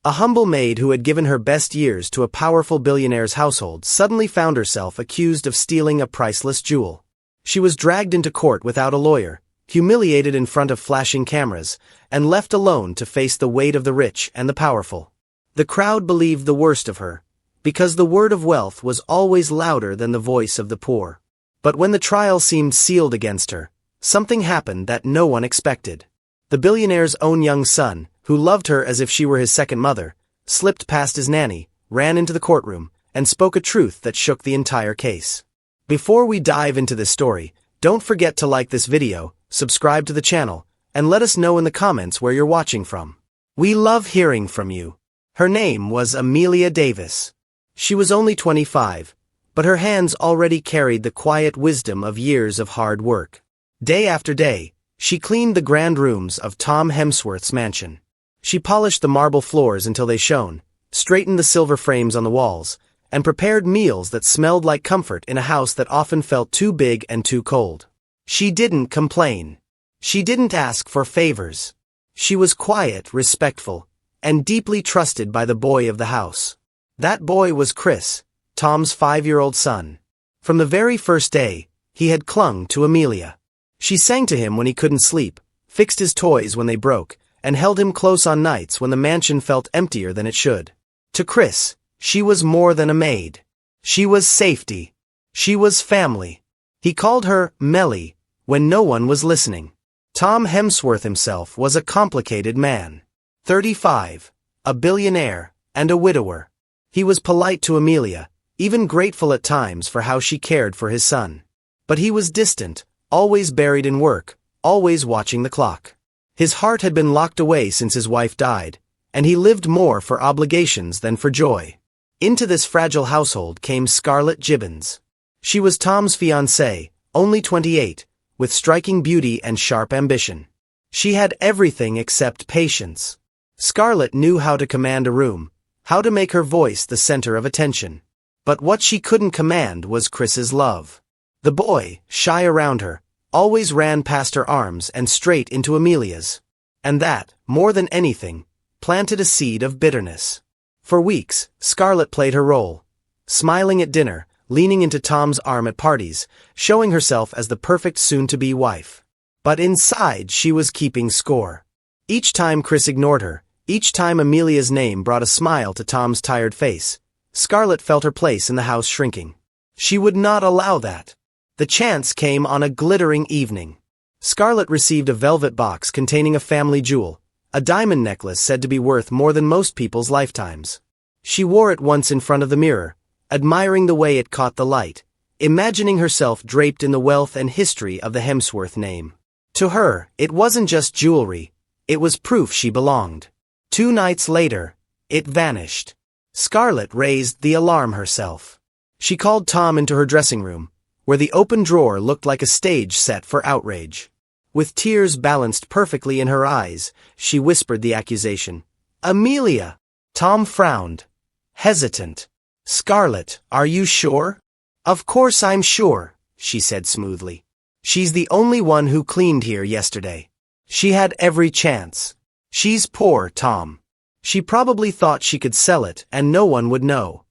A humble maid who had given her best years to a powerful billionaire's household suddenly found herself accused of stealing a priceless jewel. She was dragged into court without a lawyer, humiliated in front of flashing cameras, and left alone to face the weight of the rich and the powerful. The crowd believed the worst of her, because the word of wealth was always louder than the voice of the poor. But when the trial seemed sealed against her, something happened that no one expected. The billionaire's own young son, who loved her as if she were his second mother, slipped past his nanny, ran into the courtroom, and spoke a truth that shook the entire case. Before we dive into this story, don't forget to like this video, subscribe to the channel, and let us know in the comments where you're watching from. We love hearing from you. Her name was Emelia Davis. She was only 25, but her hands already carried the quiet wisdom of years of hard work. Day after day, she cleaned the grand rooms of Tom Hemsworth's mansion. She polished the marble floors until they shone, straightened the silver frames on the walls, and prepared meals that smelled like comfort in a house that often felt too big and too cold. She didn't complain. She didn't ask for favors. She was quiet, respectful, and deeply trusted by the boy of the house. That boy was Chris, Tom's 5-year-old son. From the very first day, he had clung to Emelia. She sang to him when he couldn't sleep, fixed his toys when they broke, and held him close on nights when the mansion felt emptier than it should. To Chris, she was more than a maid. She was safety. She was family. He called her Melly when no one was listening. Tom Hemsworth himself was a complicated man. 35, a billionaire, and a widower. He was polite to Emelia, even grateful at times for how she cared for his son. But he was distant, always buried in work, always watching the clock. His heart had been locked away since his wife died, and he lived more for obligations than for joy. Into this fragile household came Scarlett Gibbons. She was Tom's fiancée, only 28, with striking beauty and sharp ambition. She had everything except patience. Scarlett knew how to command a room, how to make her voice the center of attention. But what she couldn't command was Chris's love. The boy, shy around her, always ran past her arms and straight into Emelia's. And that, more than anything, planted a seed of bitterness. For weeks, Scarlett played her role, smiling at dinner, leaning into Tom's arm at parties, showing herself as the perfect soon-to-be wife. But inside she was keeping score. Each time Chris ignored her, each time Emelia's name brought a smile to Tom's tired face, Scarlett felt her place in the house shrinking. She would not allow that. The chance came on a glittering evening. Scarlett received a velvet box containing a family jewel, a diamond necklace said to be worth more than most people's lifetimes. She wore it once in front of the mirror, admiring the way it caught the light, imagining herself draped in the wealth and history of the Hemsworth name. To her, it wasn't just jewelry, it was proof she belonged. 2 nights later, it vanished. Scarlett raised the alarm herself. She called Tom into her dressing room, where the open drawer looked like a stage set for outrage. With tears balanced perfectly in her eyes, she whispered the accusation. "Emelia!" Tom frowned, hesitant. "Scarlett, are you sure?" "Of course I'm sure," she said smoothly. "She's the only one who cleaned here yesterday. She had every chance. She's poor, Tom. She probably thought she could sell it and no one would know."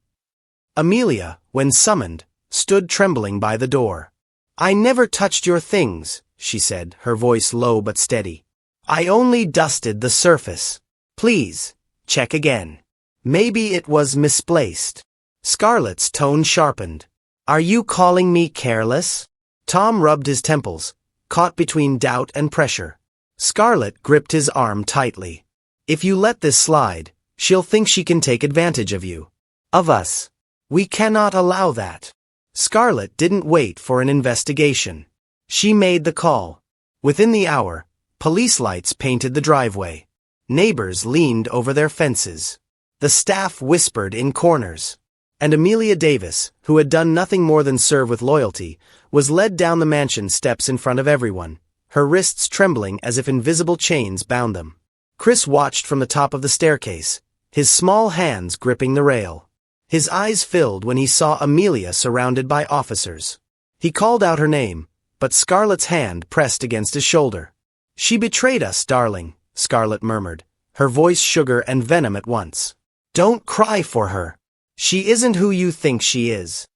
Emelia, when summoned, stood trembling by the door. "I never touched your things," she said, her voice low but steady. "I only dusted the surface. Please, check again. Maybe it was misplaced." Scarlett's tone sharpened. "Are you calling me careless?" Tom rubbed his temples, caught between doubt and pressure. Scarlett gripped his arm tightly. "If you let this slide, she'll think she can take advantage of you. Of us. We cannot allow that." Scarlett didn't wait for an investigation. She made the call. Within the hour, police lights painted the driveway. Neighbors leaned over their fences. The staff whispered in corners. And Emelia Davis, who had done nothing more than serve with loyalty, was led down the mansion steps in front of everyone, her wrists trembling as if invisible chains bound them. Chris watched from the top of the staircase, his small hands gripping the rail. His eyes filled when he saw Emelia surrounded by officers. He called out her name, but Scarlett's hand pressed against his shoulder. "She betrayed us, darling," Scarlett murmured, her voice sugar and venom at once. "Don't cry for her. She isn't who you think she is."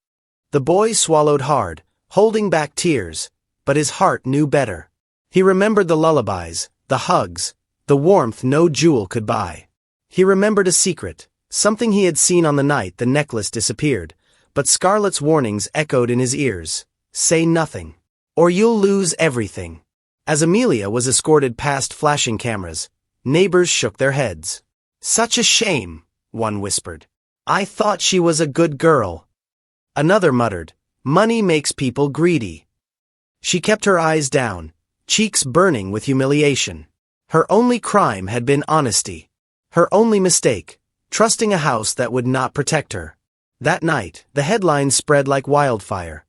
The boy swallowed hard, holding back tears, but his heart knew better. He remembered the lullabies, the hugs, the warmth no jewel could buy. He remembered a secret, something he had seen on the night the necklace disappeared, but Scarlett's warnings echoed in his ears. "Say nothing, or you'll lose everything." As Emelia was escorted past flashing cameras, neighbors shook their heads. "Such a shame," one whispered. "I thought she was a good girl." Another muttered, "Money makes people greedy." She kept her eyes down, cheeks burning with humiliation. Her only crime had been honesty. Her only mistake, trusting a house that would not protect her. That night, the headlines spread like wildfire.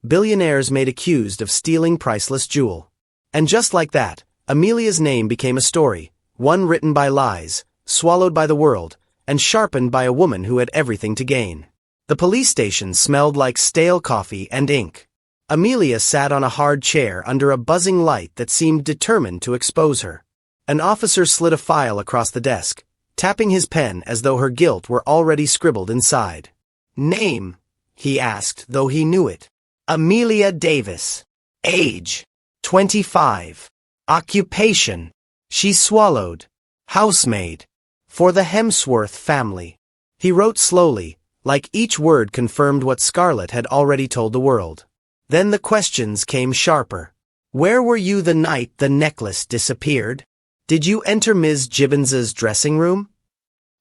Billionaires made accused of stealing priceless jewel. And just like that, Emelia's name became a story, one written by lies, swallowed by the world, and sharpened by a woman who had everything to gain. The police station smelled like stale coffee and ink. Emelia sat on a hard chair under a buzzing light that seemed determined to expose her. An officer slid a file across the desk, tapping his pen as though her guilt were already scribbled inside. "Name?" he asked, though he knew it. "Emelia Davis. Age? 25. Occupation?" She swallowed. "Housemaid. For the Hemsworth family." He wrote slowly, like each word confirmed what Scarlett had already told the world. Then the questions came sharper. "Where were you the night the necklace disappeared? Did you enter Ms. Gibbons's dressing room?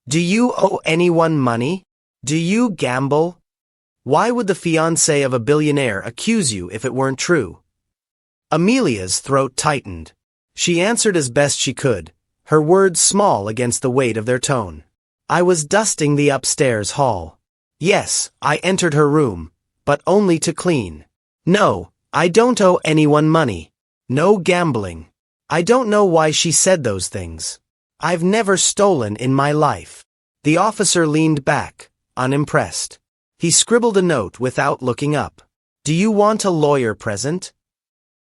Do you owe anyone money? Do you gamble? Why would the fiancée of a billionaire accuse you if it weren't true?" Emelia's throat tightened. She answered as best she could, her words small against the weight of their tone. "I was dusting the upstairs hall. Yes, I entered her room, but only to clean. No, I don't owe anyone money. No gambling. I don't know why she said those things. I've never stolen in my life." The officer leaned back, unimpressed. He scribbled a note without looking up. "Do you want a lawyer present?"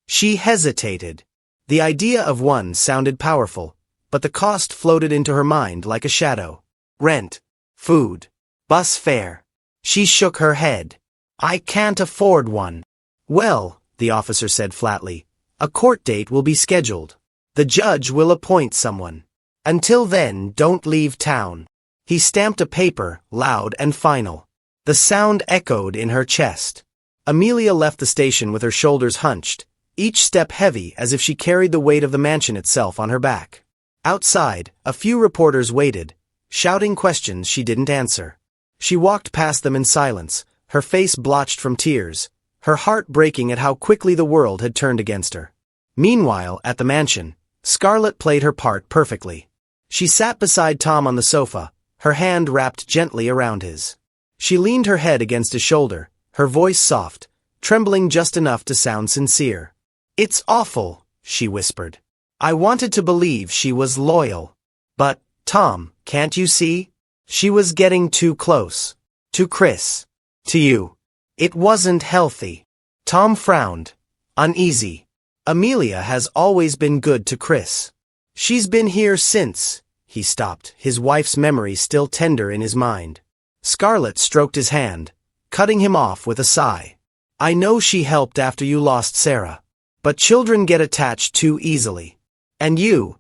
She hesitated. The idea of one sounded powerful, but the cost floated into her mind like a shadow. Rent, food, bus fare. She shook her head. "I can't afford one." "Well," the officer said flatly, "a court date will be scheduled. The judge will appoint someone. Until then, don't leave town." He stamped a paper, loud and final. The sound echoed in her chest. Emelia left the station with her shoulders hunched, each step heavy as if she carried the weight of the mansion itself on her back. Outside, a few reporters waited, shouting questions she didn't answer. She walked past them in silence, her face blotched from tears, her heart breaking at how quickly the world had turned against her. Meanwhile, at the mansion, Scarlett played her part perfectly. She sat beside Tom on the sofa, her hand wrapped gently around his. She leaned her head against his shoulder, her voice soft, trembling just enough to sound sincere. "It's awful," she whispered. "I wanted to believe she was loyal. But, Tom, can't you see? She was getting too close. To Chris. To you. It wasn't healthy." Tom frowned, uneasy. "Emelia has always been good to Chris. She's been here since." He stopped, his wife's memory still tender in his mind. Scarlett stroked his hand, cutting him off with a sigh. "I know she helped after you lost Sarah. But children get attached too easily. And you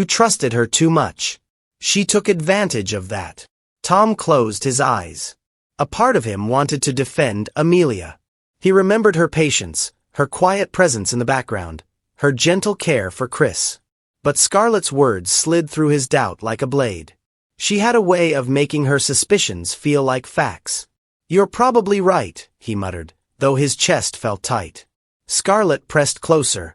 trusted her too much. She took advantage of that." Tom closed his eyes. A part of him wanted to defend Emelia. He remembered her patience, her quiet presence in the background, her gentle care for Chris. But Scarlett's words slid through his doubt like a blade. She had a way of making her suspicions feel like facts. "You're probably right," he muttered, though his chest felt tight. Scarlett pressed closer,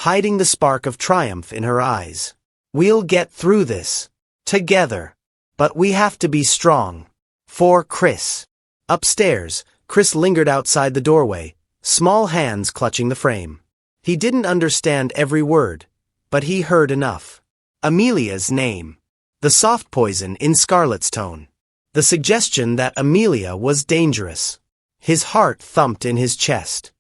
hiding the spark of triumph in her eyes. "We'll get through this. Together. But we have to be strong. For Chris." Upstairs, Chris lingered outside the doorway, small hands clutching the frame. He didn't understand every word, but he heard enough. Emelia's name. The soft poison in Scarlett's tone. The suggestion that Emelia was dangerous. His heart thumped in his chest.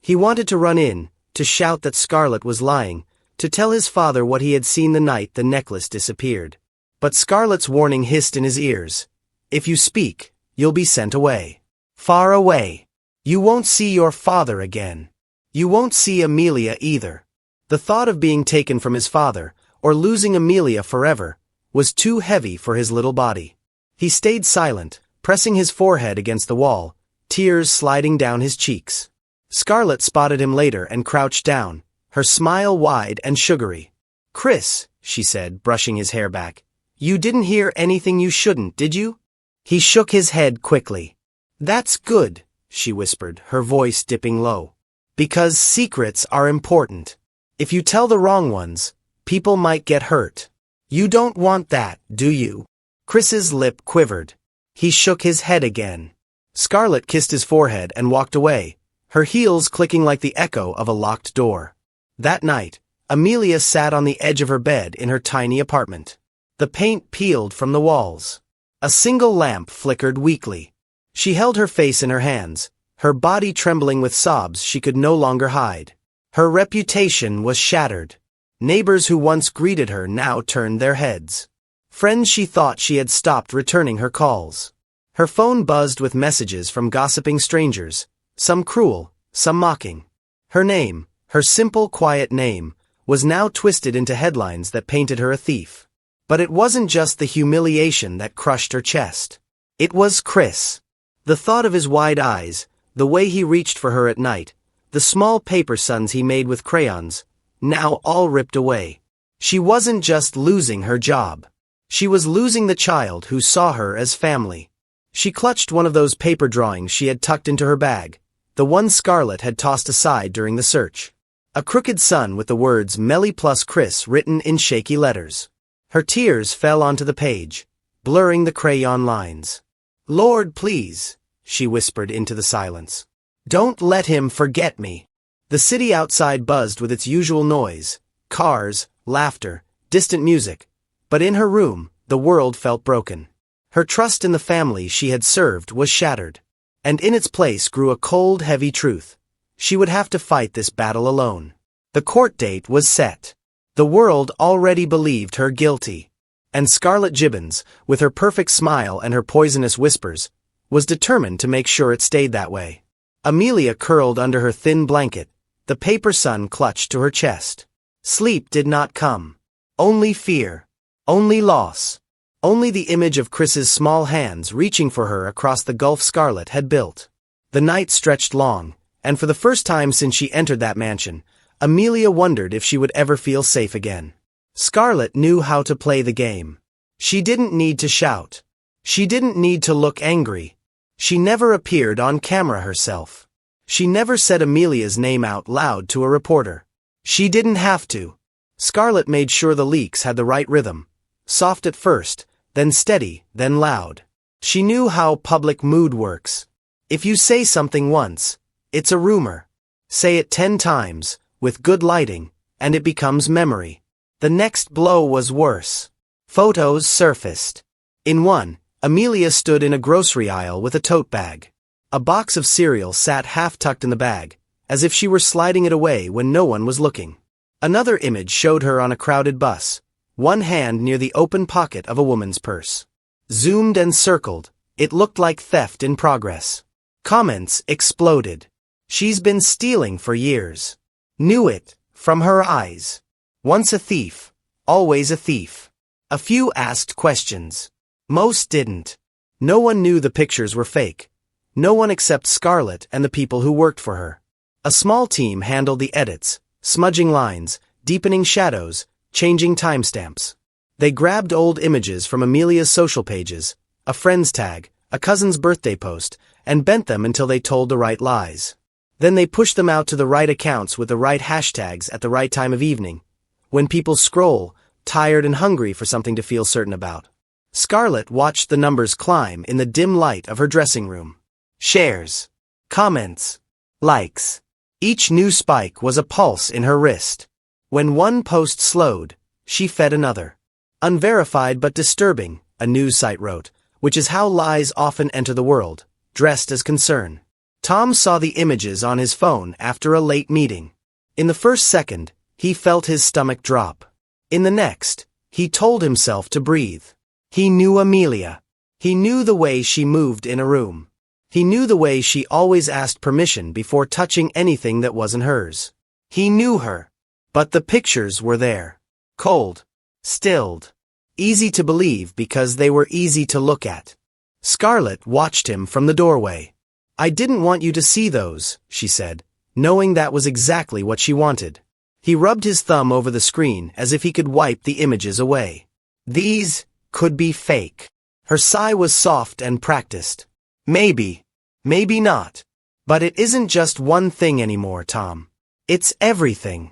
He wanted to run in, to shout that Scarlett was lying, to tell his father what he had seen the night the necklace disappeared. But Scarlett's warning hissed in his ears. If you speak, you'll be sent away. Far away. You won't see your father again. You won't see Emelia either. The thought of being taken from his father, or losing Emelia forever, was too heavy for his little body. He stayed silent, pressing his forehead against the wall, tears sliding down his cheeks. Scarlett spotted him later and crouched down, her smile wide and sugary. "Chris," she said, brushing his hair back, "you didn't hear anything you shouldn't, did you?" He shook his head quickly. "That's good," she whispered, her voice dipping low. "Because secrets are important. If you tell the wrong ones, people might get hurt. You don't want that, do you?" Chris's lip quivered. He shook his head again. Scarlett kissed his forehead and walked away, her heels clicking like the echo of a locked door. That night, Emelia sat on the edge of her bed in her tiny apartment. The paint peeled from the walls. A single lamp flickered weakly. She held her face in her hands, her body trembling with sobs she could no longer hide. Her reputation was shattered. Neighbors who once greeted her now turned their heads. Friends she thought she had stopped returning her calls. Her phone buzzed with messages from gossiping strangers, some cruel, some mocking. Her name, her simple, quiet name, was now twisted into headlines that painted her a thief. But it wasn't just the humiliation that crushed her chest. It was Chris. The thought of his wide eyes, the way he reached for her at night, the small paper suns he made with crayons, now all ripped away. She wasn't just losing her job. She was losing the child who saw her as family. She clutched one of those paper drawings she had tucked into her bag, the one Scarlett had tossed aside during the search. A crooked sun with the words Melly plus Chris written in shaky letters. Her tears fell onto the page, blurring the crayon lines. "Lord, please," she whispered into the silence. "Don't let him forget me." The city outside buzzed with its usual noise, cars, laughter, distant music, but in her room, the world felt broken. Her trust in the family she had served was shattered. And in its place grew a cold, heavy truth. She would have to fight this battle alone. The court date was set. The world already believed her guilty. And Scarlett Gibbons, with her perfect smile and her poisonous whispers, was determined to make sure it stayed that way. Emelia curled under her thin blanket, the paper sun clutched to her chest. Sleep did not come. Only fear. Only loss. Only the image of Chris's small hands reaching for her across the gulf Scarlett had built. The night stretched long, and for the first time since she entered that mansion, Emelia wondered if she would ever feel safe again. Scarlett knew how to play the game. She didn't need to shout. She didn't need to look angry. She never appeared on camera herself. She never said Emelia's name out loud to a reporter. She didn't have to. Scarlett made sure the leaks had the right rhythm. Soft at first, then steady, then loud. She knew how public mood works. If you say something once, it's a rumor. Say it 10 times, with good lighting, and it becomes memory. The next blow was worse. Photos surfaced. In one, Emelia stood in a grocery aisle with a tote bag. A box of cereal sat half-tucked in the bag, as if she were sliding it away when no one was looking. Another image showed her on a crowded bus, one hand near the open pocket of a woman's purse. Zoomed and circled, it looked like theft in progress. Comments exploded. "She's been stealing for years. Knew it, from her eyes. Once a thief, always a thief." A few asked questions. Most didn't. No one knew the pictures were fake. No one except Scarlett and the people who worked for her. A small team handled the edits, smudging lines, deepening shadows, changing timestamps. They grabbed old images from Emelia's social pages, a friend's tag, a cousin's birthday post, and bent them until they told the right lies. Then they pushed them out to the right accounts with the right hashtags at the right time of evening, when people scroll, tired and hungry for something to feel certain about. Scarlett watched the numbers climb in the dim light of her dressing room. Shares, comments, likes. Each new spike was a pulse in her wrist. When one post slowed, she fed another. Unverified but disturbing, a news site wrote, which is how lies often enter the world, dressed as concern. Tom saw the images on his phone after a late meeting. In the first second, he felt his stomach drop. In the next, he told himself to breathe. He knew Emelia. He knew the way she moved in a room. He knew the way she always asked permission before touching anything that wasn't hers. He knew her. But the pictures were there. Cold. Stilled. Easy to believe because they were easy to look at. Scarlett watched him from the doorway. "I didn't want you to see those," she said, knowing that was exactly what she wanted. He rubbed his thumb over the screen as if he could wipe the images away. These could be fake. Her sigh was soft and practiced. Maybe. Maybe not. But it isn't just one thing anymore, Tom. It's everything.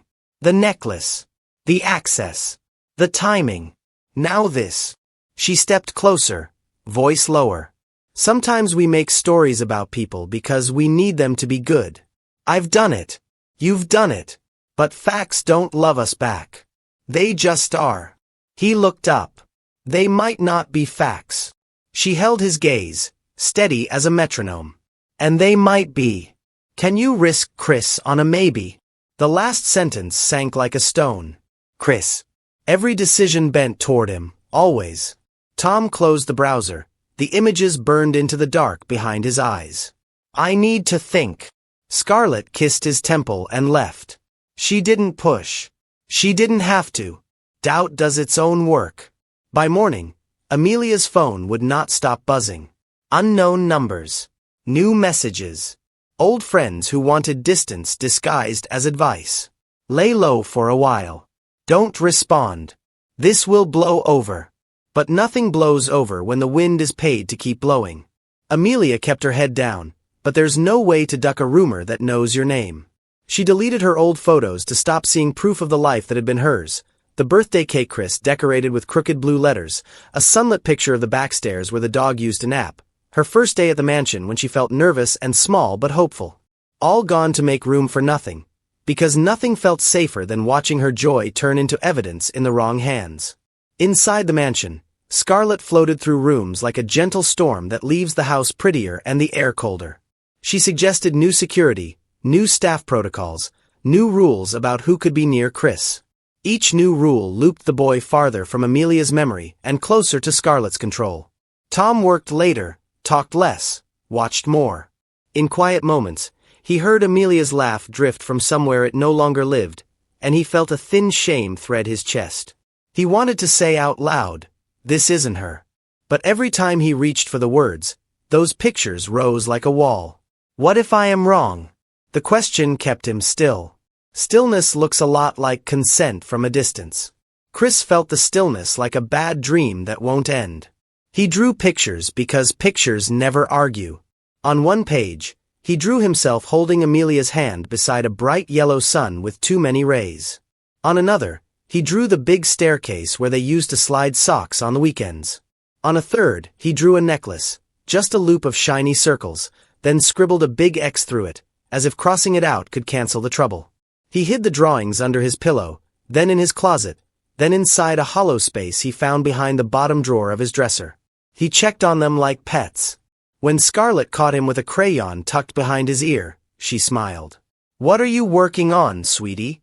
The necklace. The access. The timing. Now this. She stepped closer, voice lower. Sometimes we make stories about people because we need them to be good. I've done it. You've done it. But facts don't love us back. They just are. He looked up. They might not be facts. She held his gaze, steady as a metronome. And they might be. Can you risk Chris on a maybe? The last sentence sank like a stone. Chris. Every decision bent toward him, always. Tom closed the browser. The images burned into the dark behind his eyes. I need to think. Scarlett kissed his temple and left. She didn't push. She didn't have to. Doubt does its own work. By morning, Emelia's phone would not stop buzzing. Unknown numbers. New messages. Old friends who wanted distance disguised as advice. Lay low for a while. Don't respond. This will blow over. But nothing blows over when the wind is paid to keep blowing. Emelia kept her head down, but there's no way to duck a rumor that knows your name. She deleted her old photos to stop seeing proof of the life that had been hers. The birthday cake Chris decorated with crooked blue letters, a sunlit picture of the backstairs where the dog used to nap, her first day at the mansion when she felt nervous and small but hopeful. All gone to make room for nothing, because nothing felt safer than watching her joy turn into evidence in the wrong hands. Inside the mansion, Scarlett floated through rooms like a gentle storm that leaves the house prettier and the air colder. She suggested new security, new staff protocols, new rules about who could be near Chris. Each new rule looped the boy farther from Emelia's memory and closer to Scarlett's control. Tom worked later, talked less, watched more. In quiet moments, he heard Emelia's laugh drift from somewhere it no longer lived, and he felt a thin shame thread his chest. He wanted to say out loud, "This isn't her." But every time he reached for the words, those pictures rose like a wall. What if I am wrong? The question kept him still. Stillness looks a lot like consent from a distance. Chris felt the stillness like a bad dream that won't end. He drew pictures because pictures never argue. On one page, he drew himself holding Emelia's hand beside a bright yellow sun with too many rays. On another, he drew the big staircase where they used to slide socks on the weekends. On a third, he drew a necklace, just a loop of shiny circles, then scribbled a big X through it, as if crossing it out could cancel the trouble. He hid the drawings under his pillow, then in his closet, then inside a hollow space he found behind the bottom drawer of his dresser. He checked on them like pets. When Scarlett caught him with a crayon tucked behind his ear, she smiled. "What are you working on, sweetie?"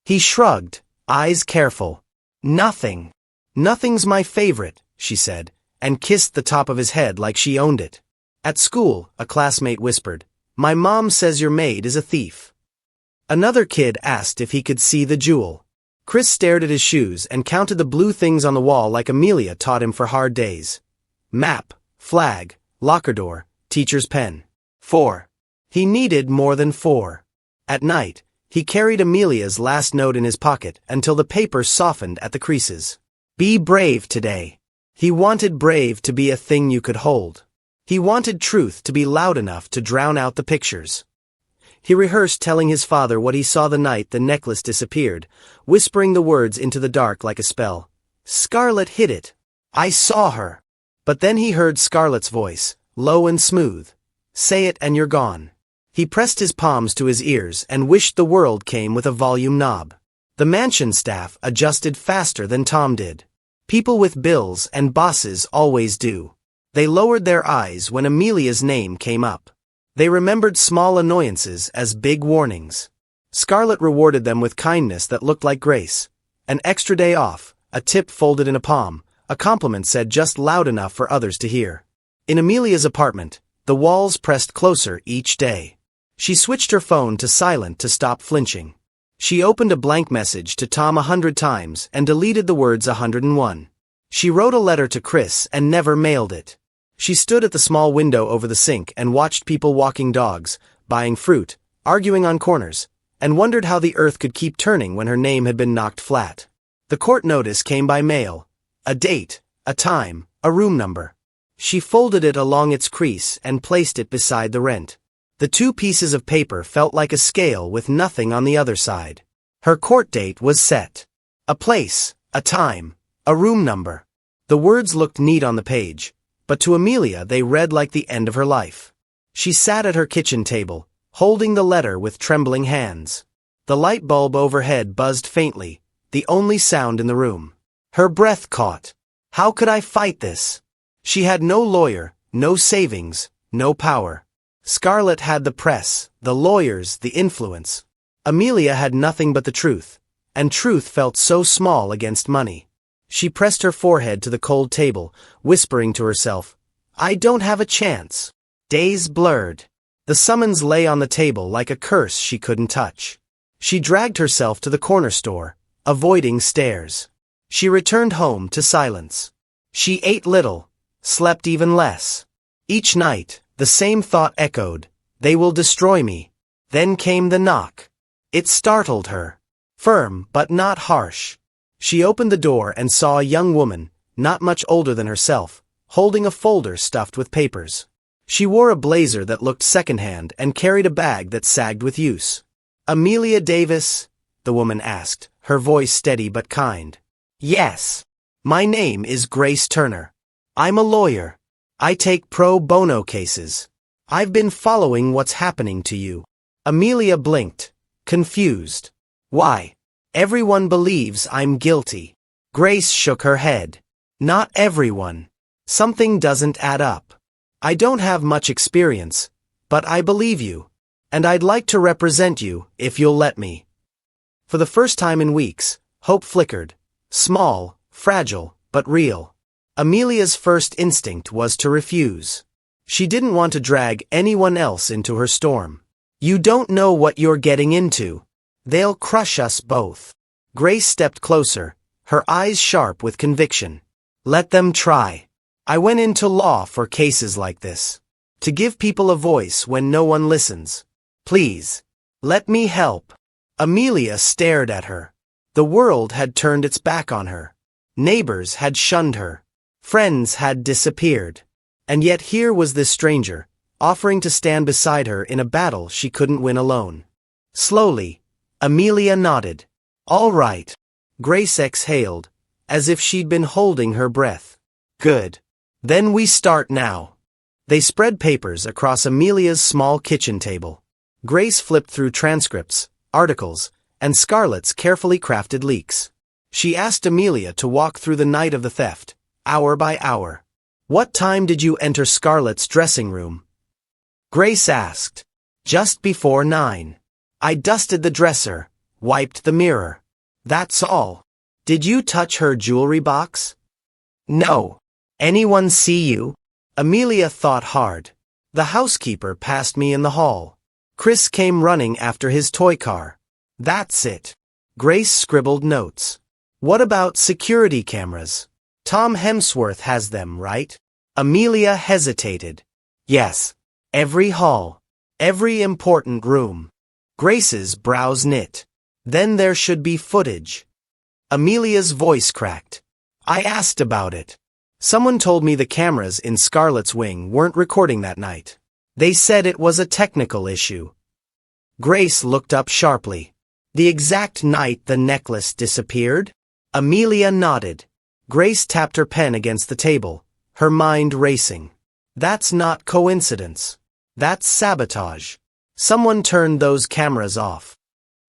He shrugged, eyes careful. "Nothing. Nothing's my favorite," she said, and kissed the top of his head like she owned it. At school, a classmate whispered, "My mom says your maid is a thief." Another kid asked if he could see the jewel. Chris stared at his shoes and counted the blue things on the wall like Emelia taught him for hard days. Map, flag, locker door, teacher's pen. 4. He needed more than 4. At night, he carried Emelia's last note in his pocket until the paper softened at the creases. Be brave today. He wanted brave to be a thing you could hold. He wanted truth to be loud enough to drown out the pictures. He rehearsed telling his father what he saw the night the necklace disappeared, whispering the words into the dark like a spell. Scarlett hid it. I saw her. But then he heard Scarlett's voice, low and smooth. Say it and you're gone. He pressed his palms to his ears and wished the world came with a volume knob. The mansion staff adjusted faster than Tom did. People with bills and bosses always do. They lowered their eyes when Emelia's name came up. They remembered small annoyances as big warnings. Scarlett rewarded them with kindness that looked like grace. An extra day off, a tip folded in a palm, a compliment said just loud enough for others to hear. In Emelia's apartment, the walls pressed closer each day. She switched her phone to silent to stop flinching. She opened a blank message to Tom 100 times and deleted the words 101. She wrote a letter to Chris and never mailed it. She stood at the small window over the sink and watched people walking dogs, buying fruit, arguing on corners, and wondered how the earth could keep turning when her name had been knocked flat. The court notice came by mail. A date, a time, a room number. She folded it along its crease and placed it beside the rent. The two pieces of paper felt like a scale with nothing on the other side. Her court date was set. A place, a time, a room number. The words looked neat on the page, but to Emelia they read like the end of her life. She sat at her kitchen table, holding the letter with trembling hands. The light bulb overhead buzzed faintly, the only sound in the room. Her breath caught. How could I fight this? She had no lawyer, no savings, no power. Scarlett had the press, the lawyers, the influence. Emelia had nothing but the truth, and truth felt so small against money. She pressed her forehead to the cold table, whispering to herself, I don't have a chance. Days blurred. The summons lay on the table like a curse she couldn't touch. She dragged herself to the corner store, avoiding stares. She returned home to silence. She ate little, slept even less. Each night, the same thought echoed, they will destroy me. Then came the knock. It startled her. Firm but not harsh. She opened the door and saw a young woman, not much older than herself, holding a folder stuffed with papers. She wore a blazer that looked secondhand and carried a bag that sagged with use. Emelia Davis? The woman asked, her voice steady but kind. Yes. My name is Grace Turner. I'm a lawyer. I take pro bono cases. I've been following what's happening to you. Emelia blinked, confused. Why? Everyone believes I'm guilty. Grace shook her head. Not everyone. Something doesn't add up. I don't have much experience, but I believe you. And I'd like to represent you, if you'll let me. For the first time in weeks, hope flickered. Small, fragile, but real. Emelia's first instinct was to refuse. She didn't want to drag anyone else into her storm. You don't know what you're getting into. They'll crush us both. Grace stepped closer, her eyes sharp with conviction. Let them try. I went into law for cases like this. To give people a voice when no one listens. Please. Let me help. Emelia stared at her. The world had turned its back on her. Neighbors had shunned her. Friends had disappeared. And yet here was this stranger, offering to stand beside her in a battle she couldn't win alone. Slowly, Emelia nodded. All right. Grace exhaled, as if she'd been holding her breath. Good. Then we start now. They spread papers across Emelia's small kitchen table. Grace flipped through transcripts, articles, and Scarlett's carefully crafted leaks. She asked Emelia to walk through the night of the theft, hour by hour. What time did you enter Scarlett's dressing room? Grace asked. Just before 9. I dusted the dresser, wiped the mirror. That's all. Did you touch her jewelry box? No. Anyone see you? Emelia thought hard. The housekeeper passed me in the hall. Chris came running after his toy car. That's it. Grace scribbled notes. What about security cameras? Tom Hemsworth has them, right? Emelia hesitated. Yes. Every hall. Every important room. Grace's brows knit. Then there should be footage. Emelia's voice cracked. I asked about it. Someone told me the cameras in Scarlett's wing weren't recording that night. They said it was a technical issue. Grace looked up sharply. The exact night the necklace disappeared? Emelia nodded. Grace tapped her pen against the table, her mind racing. That's not coincidence. That's sabotage. Someone turned those cameras off.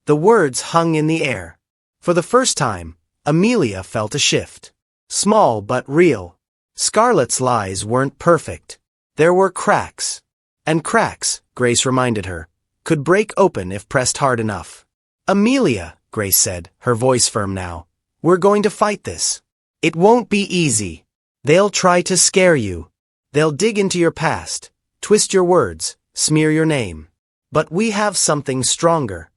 The words hung in the air. For the first time, Emelia felt a shift. Small but real. Scarlett's lies weren't perfect. There were cracks. And cracks, Grace reminded her, could break open if pressed hard enough. Emelia, Grace said, her voice firm now. We're going to fight this. It won't be easy. They'll try to scare you. They'll dig into your past, twist your words, smear your name. But we have something stronger.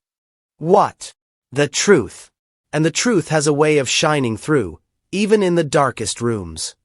What? The truth. And the truth has a way of shining through, even in the darkest rooms.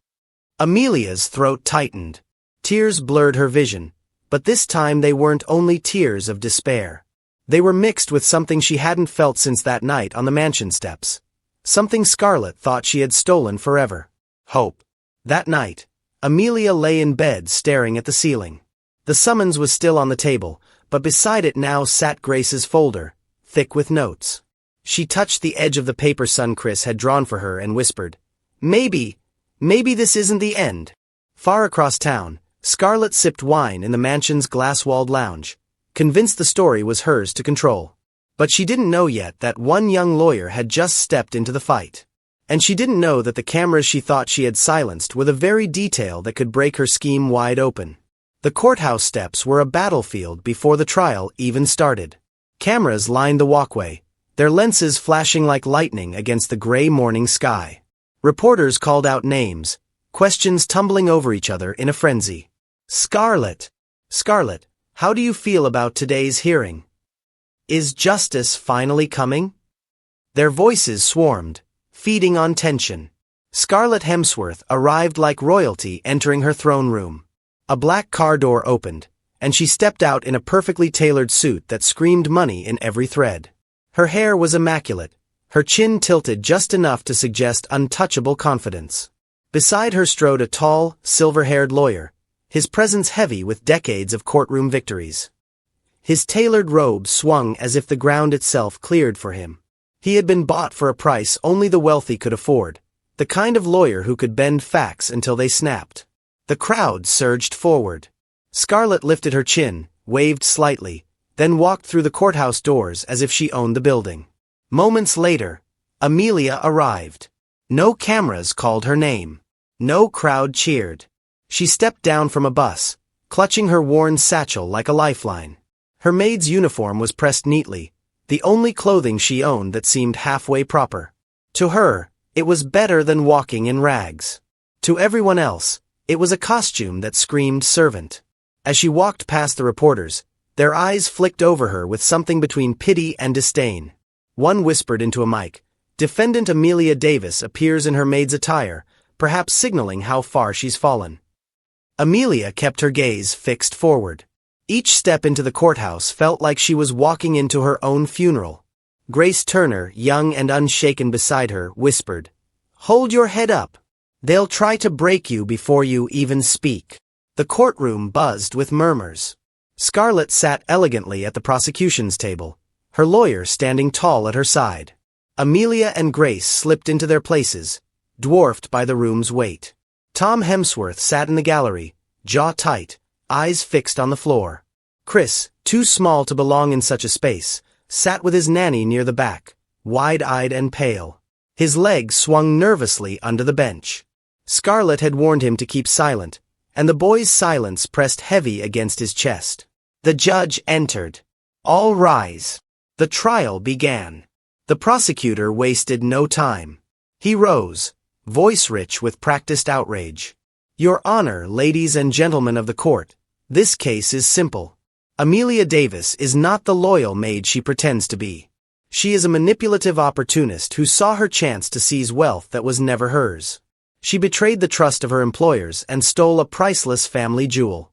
Emelia's throat tightened. Tears blurred her vision, but this time they weren't only tears of despair. They were mixed with something she hadn't felt since that night on the mansion steps. Something Scarlett thought she had stolen forever. Hope. That night, Emelia lay in bed staring at the ceiling. The summons was still on the table, but beside it now sat Grace's folder, thick with notes. She touched the edge of the paper son Chris had drawn for her and whispered, Maybe this isn't the end. Far across town, Scarlett sipped wine in the mansion's glass-walled lounge, convinced the story was hers to control. But she didn't know yet that one young lawyer had just stepped into the fight. And she didn't know that the cameras she thought she had silenced were the very detail that could break her scheme wide open. The courthouse steps were a battlefield before the trial even started. Cameras lined the walkway, their lenses flashing like lightning against the gray morning sky. Reporters called out names, questions tumbling over each other in a frenzy. Scarlett, how do you feel about today's hearing? Is justice finally coming? Their voices swarmed, feeding on tension. Scarlett Hemsworth arrived like royalty entering her throne room. A black car door opened, and she stepped out in a perfectly tailored suit that screamed money in every thread. Her hair was immaculate, her chin tilted just enough to suggest untouchable confidence. Beside her strode a tall, silver-haired lawyer, his presence heavy with decades of courtroom victories. His tailored robe swung as if the ground itself cleared for him. He had been bought for a price only the wealthy could afford, the kind of lawyer who could bend facts until they snapped. The crowd surged forward. Scarlett lifted her chin, waved slightly, then walked through the courthouse doors as if she owned the building. Moments later, Emelia arrived. No cameras called her name. No crowd cheered. She stepped down from a bus, clutching her worn satchel like a lifeline. Her maid's uniform was pressed neatly, the only clothing she owned that seemed halfway proper. To her, it was better than walking in rags. To everyone else, it was a costume that screamed servant. As she walked past the reporters, their eyes flicked over her with something between pity and disdain. One whispered into a mic, Defendant Emelia Davis appears in her maid's attire, perhaps signaling how far she's fallen. Emelia kept her gaze fixed forward. Each step into the courthouse felt like she was walking into her own funeral. Grace Turner, young and unshaken beside her, whispered, Hold your head up. They'll try to break you before you even speak. The courtroom buzzed with murmurs. Scarlett sat elegantly at the prosecution's table, her lawyer standing tall at her side. Emelia and Grace slipped into their places, dwarfed by the room's weight. Tom Hemsworth sat in the gallery, jaw tight, eyes fixed on the floor. Chris, too small to belong in such a space, sat with his nanny near the back, wide-eyed and pale. His legs swung nervously under the bench. Scarlett had warned him to keep silent, and the boy's silence pressed heavy against his chest. The judge entered. All rise. The trial began. The prosecutor wasted no time. He rose, voice rich with practiced outrage. Your Honor, ladies and gentlemen of the court, this case is simple. Emelia Davis is not the loyal maid she pretends to be. She is a manipulative opportunist who saw her chance to seize wealth that was never hers. She betrayed the trust of her employers and stole a priceless family jewel.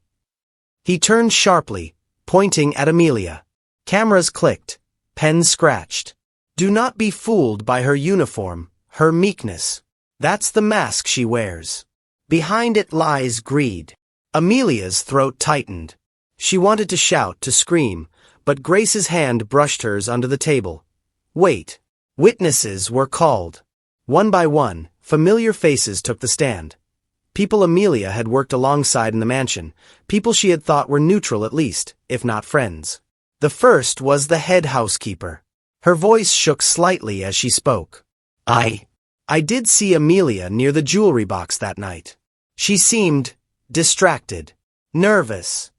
He turned sharply, pointing at Emelia. Cameras clicked, pens scratched. Do not be fooled by her uniform, her meekness. That's the mask she wears. Behind it lies greed. Emelia's throat tightened. She wanted to shout, to scream, but Grace's hand brushed hers under the table. Wait. Witnesses were called. One by one, familiar faces took the stand. People Emelia had worked alongside in the mansion, people she had thought were neutral at least, if not friends. The first was the head housekeeper. Her voice shook slightly as she spoke. I did see Emelia near the jewelry box that night. She seemed distracted, nervous.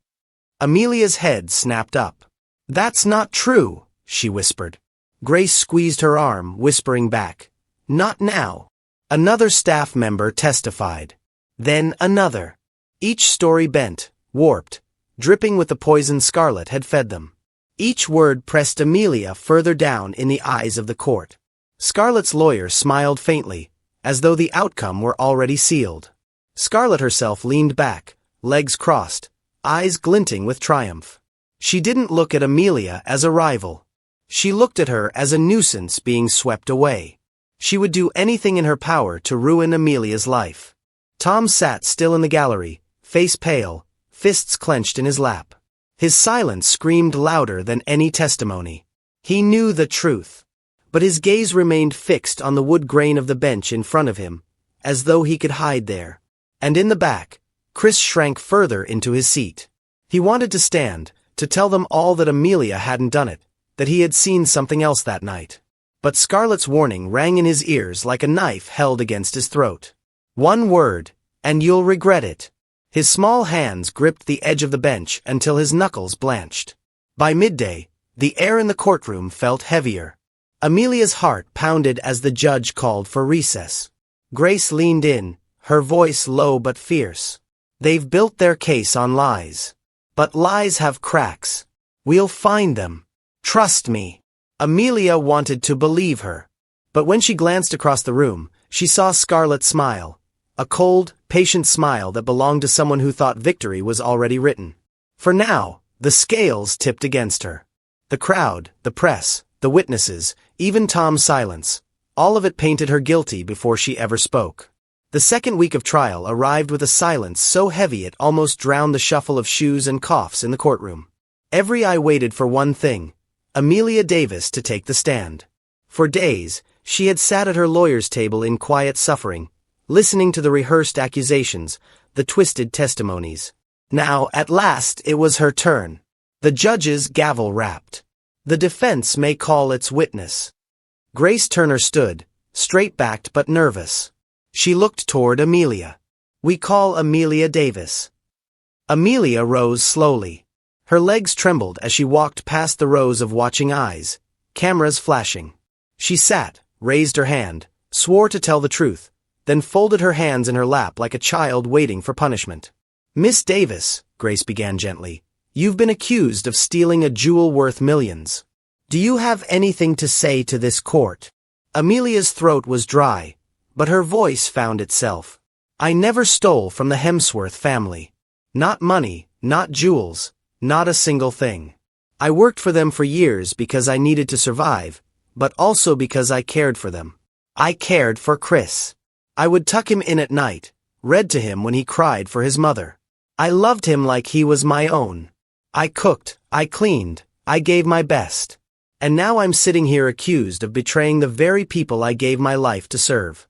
Emelia's head snapped up. That's not true, she whispered. Grace squeezed her arm, whispering back, "Not now." Another staff member testified. Then another. Each story bent, warped, dripping with the poison Scarlet had fed them. Each word pressed Emelia further down in the eyes of the court. Scarlet's lawyer smiled faintly, as though the outcome were already sealed. Scarlet herself leaned back, legs crossed, eyes glinting with triumph. She didn't look at Emelia as a rival. She looked at her as a nuisance being swept away. She would do anything in her power to ruin Emelia's life. Tom sat still in the gallery, face pale, fists clenched in his lap. His silence screamed louder than any testimony. He knew the truth, but his gaze remained fixed on the wood grain of the bench in front of him, as though he could hide there. And in the back, Chris shrank further into his seat. He wanted to stand, to tell them all that Emelia hadn't done it, that he had seen something else that night. But Scarlet's warning rang in his ears like a knife held against his throat. "One word, and you'll regret it." His small hands gripped the edge of the bench until his knuckles blanched. By midday, the air in the courtroom felt heavier. Emelia's heart pounded as the judge called for recess. Grace leaned in, her voice low but fierce. "They've built their case on lies. But lies have cracks. We'll find them. Trust me." Emelia wanted to believe her. But when she glanced across the room, she saw Scarlet smile. A cold, patient smile that belonged to someone who thought victory was already written. For now, the scales tipped against her. The crowd, the press, the witnesses, even Tom's silence, all of it painted her guilty before she ever spoke. The second week of trial arrived with a silence so heavy it almost drowned the shuffle of shoes and coughs in the courtroom. Every eye waited for one thing: Emelia Davis to take the stand. For days, she had sat at her lawyer's table in quiet suffering, listening to the rehearsed accusations, the twisted testimonies. Now, at last, it was her turn. The judge's gavel rapped. The defense may call its witness. Grace Turner stood, straight-backed but nervous. She looked toward Emelia. "We call Emelia Davis." Emelia rose slowly. Her legs trembled as she walked past the rows of watching eyes, cameras flashing. She sat, raised her hand, swore to tell the truth, then folded her hands in her lap like a child waiting for punishment. "Miss Davis," Grace began gently, "you've been accused of stealing a jewel worth millions. Do you have anything to say to this court?" Emelia's throat was dry, but her voice found itself. "I never stole from the Hemsworth family. Not money, not jewels, not a single thing. I worked for them for years because I needed to survive, but also because I cared for them. I cared for Chris. I would tuck him in at night, read to him when he cried for his mother. I loved him like he was my own. I cooked, I cleaned, I gave my best. And now I'm sitting here accused of betraying the very people I gave my life to serve."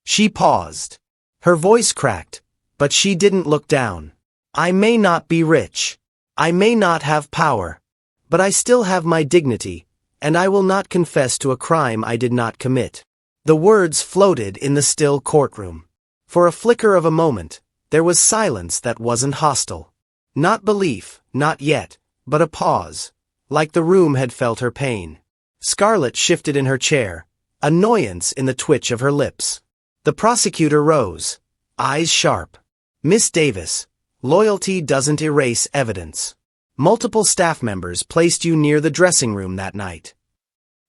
She paused. Her voice cracked, but she didn't look down. "I may not be rich. I may not have power. But I still have my dignity, and I will not confess to a crime I did not commit." The words floated in the still courtroom. For a flicker of a moment, there was silence that wasn't hostile. Not belief, not yet, but a pause, like the room had felt her pain. Scarlet shifted in her chair, annoyance in the twitch of her lips. The prosecutor rose, eyes sharp. "Miss Davis, loyalty doesn't erase evidence. Multiple staff members placed you near the dressing room that night."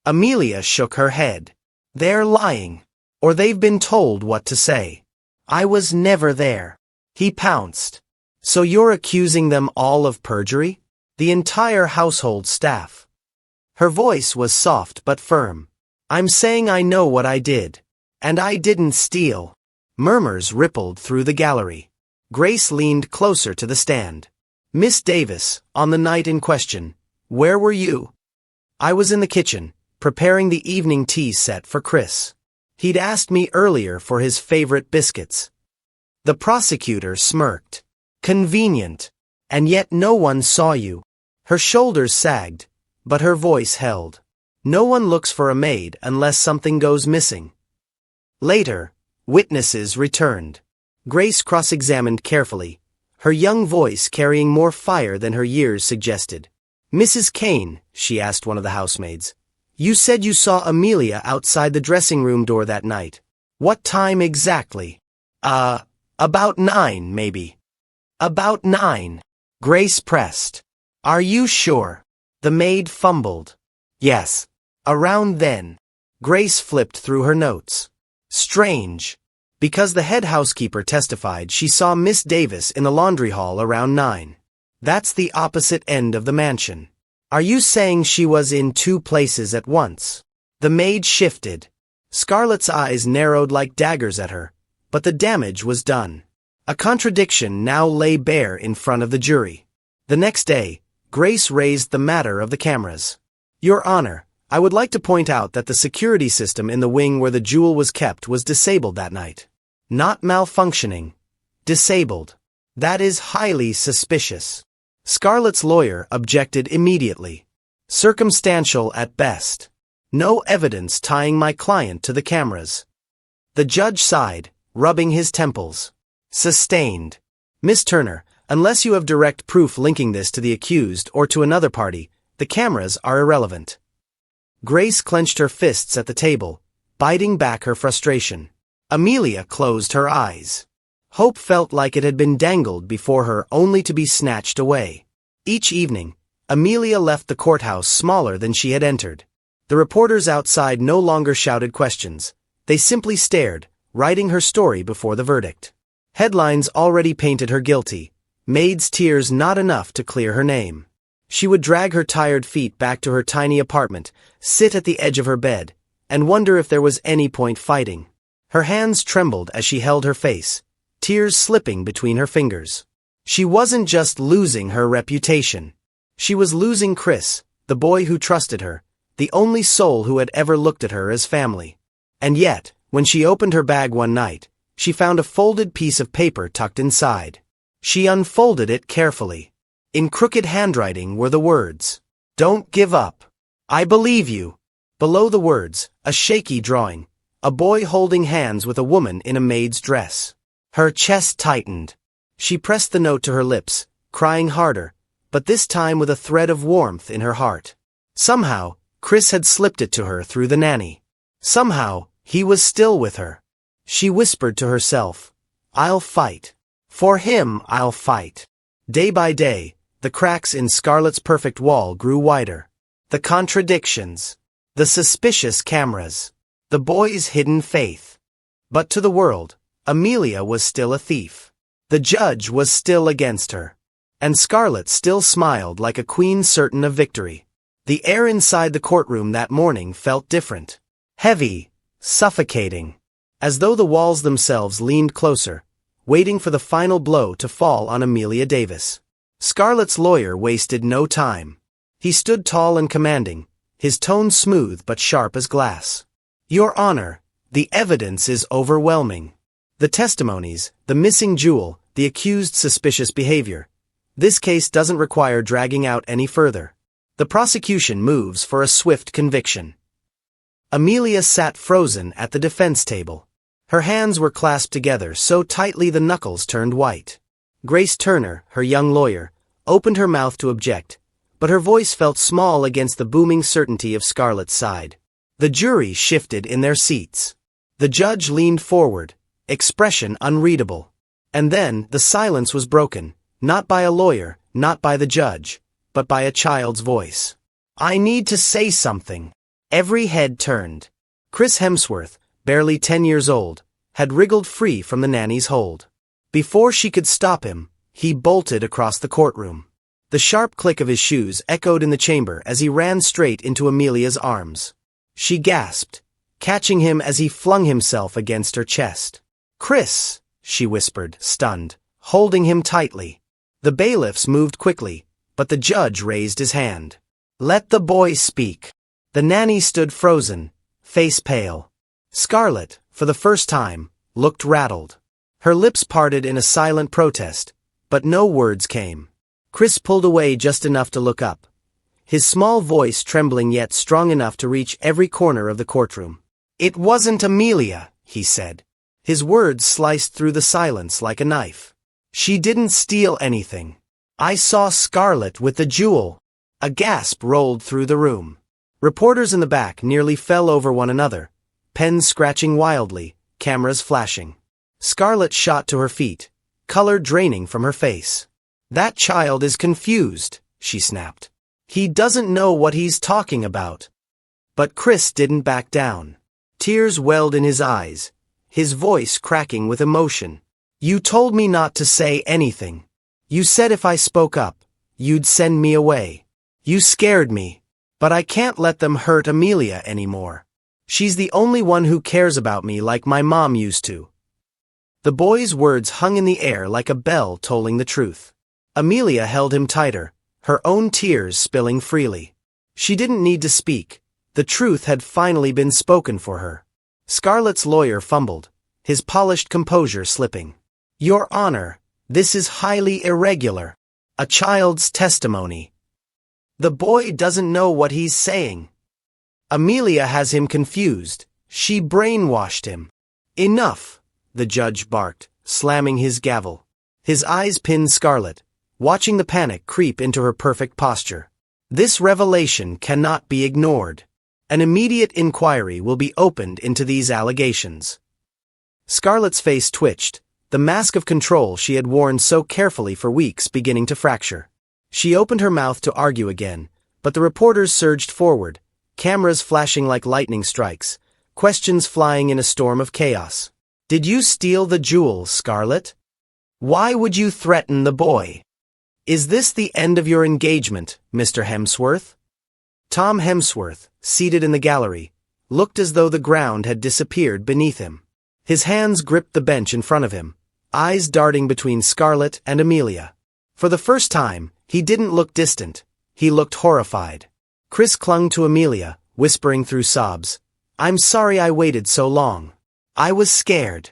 Emelia shook her head. "They're lying. Or they've been told what to say. I was never there." He pounced. "So you're accusing them all of perjury? The entire household staff?" Her voice was soft but firm. "I'm saying I know what I did. And I didn't steal." Murmurs rippled through the gallery. Grace leaned closer to the stand. "Miss Davis, on the night in question, where were you?" "I was in the kitchen, preparing the evening tea set for Chris. He'd asked me earlier for his favorite biscuits." The prosecutor smirked. "Convenient. And yet no one saw you." Her shoulders sagged, but her voice held. "No one looks for a maid unless something goes missing." Later, witnesses returned. Grace cross-examined carefully, her young voice carrying more fire than her years suggested. "Mrs. Kane," she asked one of the housemaids, You said you saw Emelia outside the dressing room door that night. What time exactly? About 9, maybe. About 9. Grace pressed. Are you sure? The maid fumbled. Yes. Around then. Grace flipped through her notes. Strange. Because the head housekeeper testified she saw Miss Davis in the laundry hall around 9. That's the opposite end of the mansion. Are you saying she was in 2 places at once? The maid shifted. Scarlett's eyes narrowed like daggers at her, but the damage was done. A contradiction now lay bare in front of the jury. The next day, Grace raised the matter of the cameras. Your Honor, I would like to point out that the security system in the wing where the jewel was kept was disabled that night. Not malfunctioning. Disabled. That is highly suspicious. Scarlett's lawyer objected immediately. Circumstantial at best. No evidence tying my client to the cameras. The judge sighed, rubbing his temples. Sustained. Miss Turner, unless you have direct proof linking this to the accused or to another party, the cameras are irrelevant. Grace clenched her fists at the table, biting back her frustration. Emelia closed her eyes. Hope felt like it had been dangled before her only to be snatched away. Each evening, Emelia left the courthouse smaller than she had entered. The reporters outside no longer shouted questions. They simply stared, writing her story before the verdict. Headlines already painted her guilty. Maid's tears not enough to clear her name. She would drag her tired feet back to her tiny apartment, sit at the edge of her bed, and wonder if there was any point fighting. Her hands trembled as she held her face, tears slipping between her fingers. She wasn't just losing her reputation. She was losing Chris, the boy who trusted her, the only soul who had ever looked at her as family. And yet, when she opened her bag one night, she found a folded piece of paper tucked inside. She unfolded it carefully. In crooked handwriting were the words, "Don't give up. I believe you." Below the words, a shaky drawing, a boy holding hands with a woman in a maid's dress. Her chest tightened. She pressed the note to her lips, crying harder, but this time with a thread of warmth in her heart. Somehow, Chris had slipped it to her through the nanny. Somehow, he was still with her. She whispered to herself, "I'll fight. For him, I'll fight." Day by day, the cracks in Scarlett's perfect wall grew wider. The contradictions. The suspicious cameras. The boy's hidden faith. But to the world, Emelia was still a thief. The judge was still against her. And Scarlett still smiled like a queen certain of victory. The air inside the courtroom that morning felt different. Heavy, suffocating. As though the walls themselves leaned closer, waiting for the final blow to fall on Emelia Davis. Scarlett's lawyer wasted no time. He stood tall and commanding, his tone smooth but sharp as glass. Your Honor, the evidence is overwhelming. The testimonies, the missing jewel, the accused's suspicious behavior. This case doesn't require dragging out any further. The prosecution moves for a swift conviction. Emelia sat frozen at the defense table. Her hands were clasped together so tightly the knuckles turned white. Grace Turner, her young lawyer, opened her mouth to object, but her voice felt small against the booming certainty of Scarlett's side. The jury shifted in their seats. The judge leaned forward, expression unreadable. And then the silence was broken, not by a lawyer, not by the judge, but by a child's voice. I need to say something. Every head turned. Chris Hemsworth, barely 10 years old, had wriggled free from the nanny's hold. Before she could stop him, he bolted across the courtroom. The sharp click of his shoes echoed in the chamber as he ran straight into Emelia's arms. She gasped, catching him as he flung himself against her chest. Chris, she whispered, stunned, holding him tightly. The bailiffs moved quickly, but the judge raised his hand. Let the boy speak. The nanny stood frozen, face pale. Scarlett, for the first time, looked rattled. Her lips parted in a silent protest, but no words came. Chris pulled away just enough to look up, his small voice trembling yet strong enough to reach every corner of the courtroom. It wasn't Emelia, he said. His words sliced through the silence like a knife. She didn't steal anything. I saw Scarlett with the jewel. A gasp rolled through the room. Reporters in the back nearly fell over one another, pens scratching wildly, cameras flashing. Scarlett shot to her feet, color draining from her face. "That child is confused," she snapped. "He doesn't know what he's talking about." But Chris didn't back down. Tears welled in his eyes, his voice cracking with emotion. "You told me not to say anything. You said if I spoke up, you'd send me away. You scared me. But I can't let them hurt Emelia anymore. She's the only one who cares about me like my mom used to." The boy's words hung in the air like a bell tolling the truth. Emelia held him tighter, her own tears spilling freely. She didn't need to speak. The truth had finally been spoken for her. Scarlett's lawyer fumbled, his polished composure slipping. "Your Honor, this is highly irregular. A child's testimony. The boy doesn't know what he's saying. Emelia has him confused. She brainwashed him." "Enough," the judge barked, slamming his gavel. His eyes pinned Scarlett, watching the panic creep into her perfect posture. "This revelation cannot be ignored. An immediate inquiry will be opened into these allegations." Scarlett's face twitched, the mask of control she had worn so carefully for weeks beginning to fracture. She opened her mouth to argue again, but the reporters surged forward, cameras flashing like lightning strikes, questions flying in a storm of chaos. "Did you steal the jewel, Scarlett? Why would you threaten the boy? Is this the end of your engagement, Mr. Hemsworth?" Tom Hemsworth, seated in the gallery, looked as though the ground had disappeared beneath him. His hands gripped the bench in front of him, eyes darting between Scarlett and Emelia. For the first time, he didn't look distant, he looked horrified. Chris clung to Emelia, whispering through sobs, "I'm sorry I waited so long. I was scared.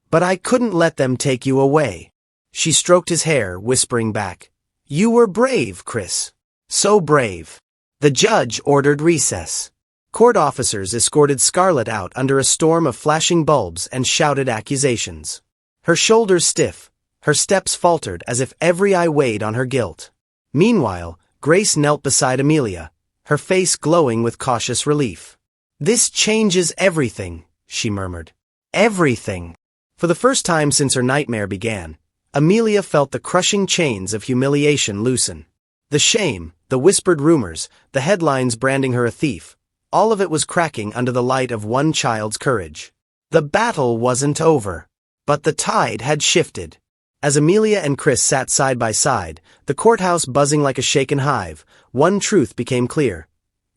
But I couldn't let them take you away." She stroked his hair, whispering back, "You were brave, Chris. So brave." The judge ordered recess. Court officers escorted Scarlett out under a storm of flashing bulbs and shouted accusations. Her shoulders stiff, her steps faltered as if every eye weighed on her guilt. Meanwhile, Grace knelt beside Emelia, her face glowing with cautious relief. "This changes everything," she murmured. "Everything." For the first time since her nightmare began, Emelia felt the crushing chains of humiliation loosen. The shame, the whispered rumors, the headlines branding her a thief, all of it was cracking under the light of one child's courage. The battle wasn't over, but the tide had shifted. As Emelia and Chris sat side by side, the courthouse buzzing like a shaken hive, one truth became clear.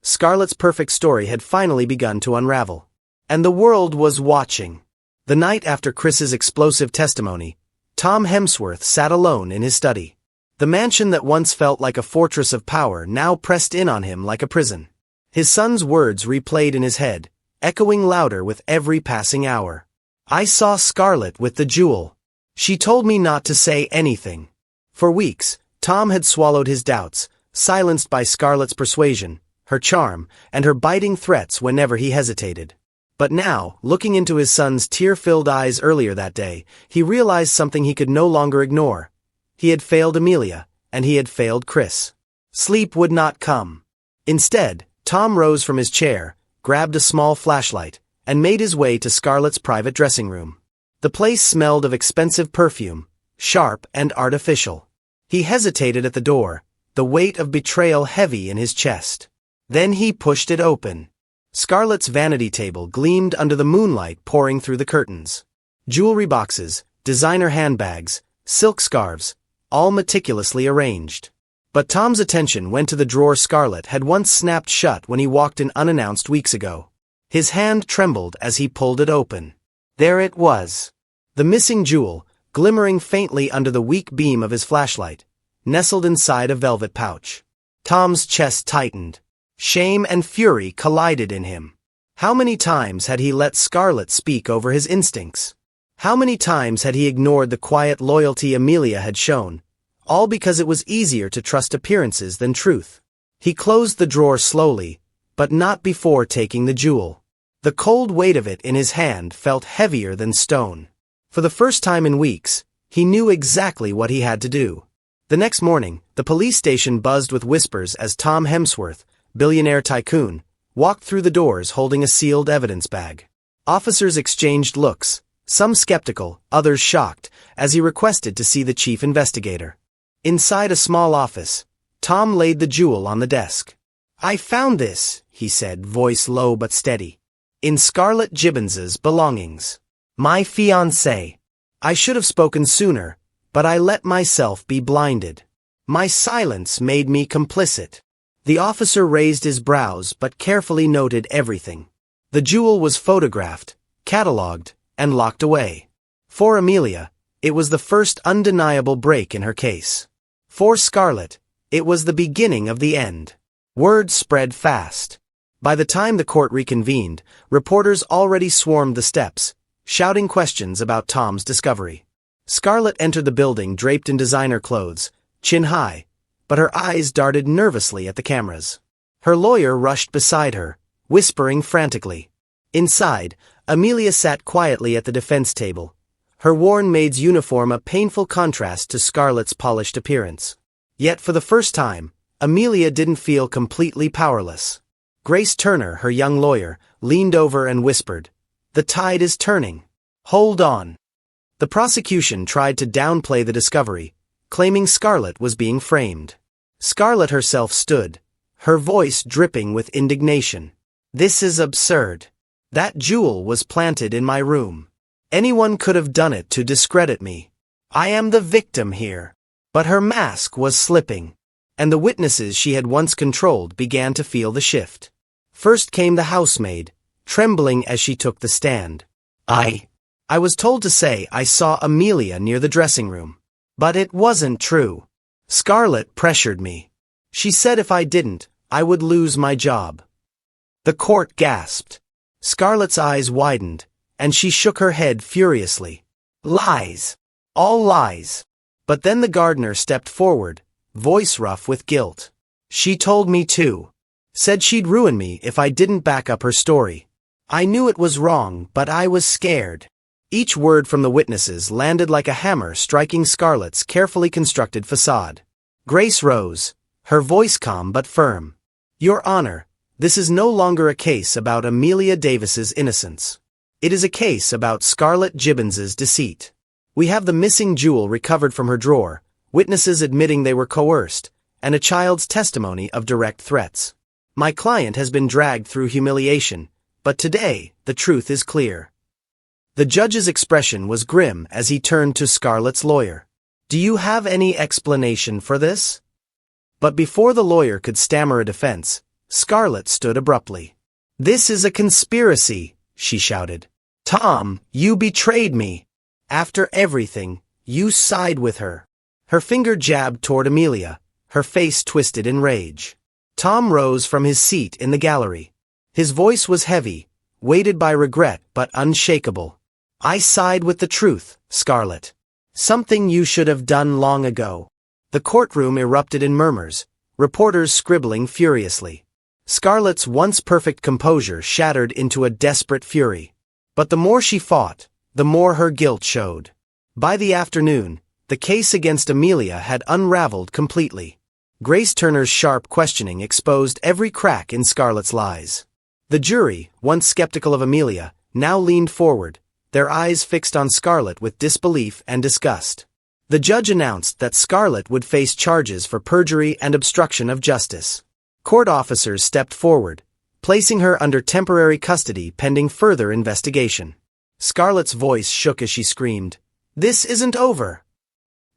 Scarlett's perfect story had finally begun to unravel. And the world was watching. The night after Chris's explosive testimony, Tom Hemsworth sat alone in his study. The mansion that once felt like a fortress of power now pressed in on him like a prison. His son's words replayed in his head, echoing louder with every passing hour. "I saw Scarlett with the jewel. She told me not to say anything." For weeks, Tom had swallowed his doubts, silenced by Scarlett's persuasion, her charm, and her biting threats whenever he hesitated. But now, looking into his son's tear-filled eyes earlier that day, he realized something he could no longer ignore. He had failed Emelia, and he had failed Chris. Sleep would not come. Instead, Tom rose from his chair, grabbed a small flashlight, and made his way to Scarlett's private dressing room. The place smelled of expensive perfume, sharp and artificial. He hesitated at the door, the weight of betrayal heavy in his chest. Then he pushed it open. Scarlett's vanity table gleamed under the moonlight pouring through the curtains. Jewelry boxes, designer handbags, silk scarves, all meticulously arranged. But Tom's attention went to the drawer Scarlett had once snapped shut when he walked in unannounced weeks ago. His hand trembled as he pulled it open. There it was. The missing jewel, glimmering faintly under the weak beam of his flashlight, nestled inside a velvet pouch. Tom's chest tightened. Shame and fury collided in him. How many times had he let Scarlett speak over his instincts? How many times had he ignored the quiet loyalty Emelia had shown, all because it was easier to trust appearances than truth? He closed the drawer slowly, but not before taking the jewel. The cold weight of it in his hand felt heavier than stone. For the first time in weeks, he knew exactly what he had to do. The next morning, the police station buzzed with whispers as Tom Hemsworth, billionaire tycoon, walked through the doors holding a sealed evidence bag. Officers exchanged looks, some skeptical, others shocked, as he requested to see the chief investigator. Inside a small office, Tom laid the jewel on the desk. "I found this," he said, voice low but steady, "in Scarlett Gibbons's belongings. My fiancée. I should have spoken sooner, but I let myself be blinded. My silence made me complicit." The officer raised his brows but carefully noted everything. The jewel was photographed, catalogued, and locked away. For Emelia, it was the first undeniable break in her case. For Scarlett, it was the beginning of the end. Word spread fast. By the time the court reconvened, reporters already swarmed the steps, shouting questions about Tom's discovery. Scarlett entered the building draped in designer clothes, chin high, but her eyes darted nervously at the cameras. Her lawyer rushed beside her, whispering frantically. Inside, Emelia sat quietly at the defense table, her worn maid's uniform a painful contrast to Scarlett's polished appearance. Yet for the first time, Emelia didn't feel completely powerless. Grace Turner, her young lawyer, leaned over and whispered, "The tide is turning. Hold on." The prosecution tried to downplay the discovery, claiming Scarlett was being framed. Scarlett herself stood, her voice dripping with indignation. "This is absurd. That jewel was planted in my room. Anyone could have done it to discredit me. I am the victim here." But her mask was slipping, and the witnesses she had once controlled began to feel the shift. First came the housemaid, trembling as she took the stand. I was told to say I saw Emelia near the dressing room. But it wasn't true. Scarlett pressured me. She said if I didn't, I would lose my job." The court gasped. Scarlett's eyes widened, and she shook her head furiously. "Lies. All lies." But then the gardener stepped forward, voice rough with guilt. "She told me too. Said she'd ruin me if I didn't back up her story. I knew it was wrong, but I was scared." Each word from the witnesses landed like a hammer striking Scarlett's carefully constructed facade. Grace rose, her voice calm but firm. "Your Honor, this is no longer a case about Emelia Davis's innocence. It is a case about Scarlett Gibbons's deceit. We have the missing jewel recovered from her drawer, witnesses admitting they were coerced, and a child's testimony of direct threats. My client has been dragged through humiliation, but today the truth is clear." The judge's expression was grim as he turned to Scarlett's lawyer. "Do you have any explanation for this?" But before the lawyer could stammer a defense, Scarlett stood abruptly. "This is a conspiracy," she shouted. "Tom, you betrayed me. After everything, you side with her." Her finger jabbed toward Emelia, her face twisted in rage. Tom rose from his seat in the gallery. His voice was heavy, weighted by regret but unshakable. "I side with the truth, Scarlett. Something you should have done long ago." The courtroom erupted in murmurs, reporters scribbling furiously. Scarlett's once perfect composure shattered into a desperate fury. But the more she fought, the more her guilt showed. By the afternoon, the case against Emelia had unraveled completely. Grace Turner's sharp questioning exposed every crack in Scarlett's lies. The jury, once skeptical of Emelia, now leaned forward, their eyes fixed on Scarlett with disbelief and disgust. The judge announced that Scarlett would face charges for perjury and obstruction of justice. Court officers stepped forward, placing her under temporary custody pending further investigation. Scarlett's voice shook as she screamed, "This isn't over!"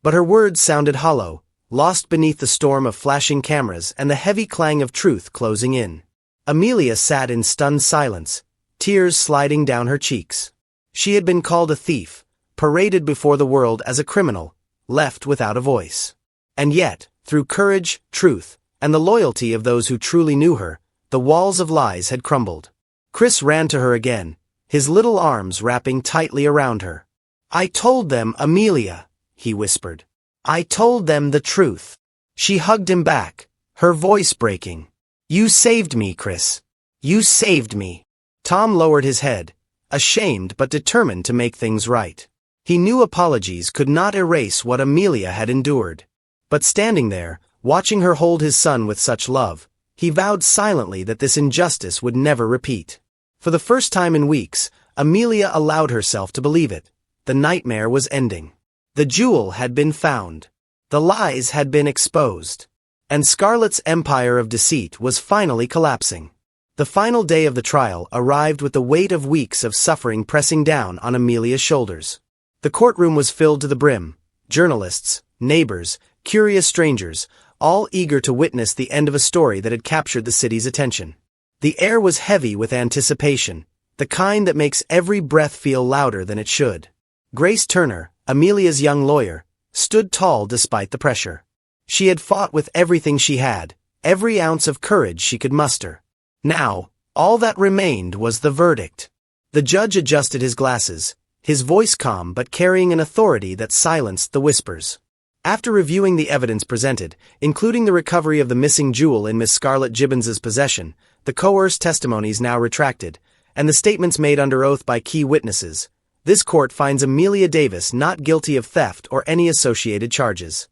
But her words sounded hollow, lost beneath the storm of flashing cameras and the heavy clang of truth closing in. Emelia sat in stunned silence, tears sliding down her cheeks. She had been called a thief, paraded before the world as a criminal, left without a voice. And yet, through courage, truth, and the loyalty of those who truly knew her, the walls of lies had crumbled. Chris ran to her again, his little arms wrapping tightly around her. "I told them, Emelia," he whispered. "I told them the truth." She hugged him back, her voice breaking. "You saved me, Chris. You saved me." Tom lowered his head, ashamed but determined to make things right. He knew apologies could not erase what Emelia had endured. But standing there, watching her hold his son with such love, He vowed silently that this injustice would never repeat. For the first time in weeks, Emelia allowed herself to believe it. The nightmare was ending. The jewel had been found. The lies had been exposed. And Scarlett's empire of deceit was finally collapsing. The final day of the trial arrived with the weight of weeks of suffering pressing down on Emelia's shoulders. The courtroom was filled to the brim. Journalists, neighbors, curious strangers, all eager to witness the end of a story that had captured the city's attention. The air was heavy with anticipation, the kind that makes every breath feel louder than it should. Grace Turner, Emelia's young lawyer, stood tall despite the pressure. She had fought with everything she had, every ounce of courage she could muster. Now, all that remained was the verdict. The judge adjusted his glasses, his voice calm but carrying an authority that silenced the whispers. After reviewing the evidence presented, including the recovery of the missing jewel in Miss Scarlett Gibbons's possession, the coerced testimonies now retracted, and the statements made under oath by key witnesses, this court finds Emelia Davis not guilty of theft or any associated charges.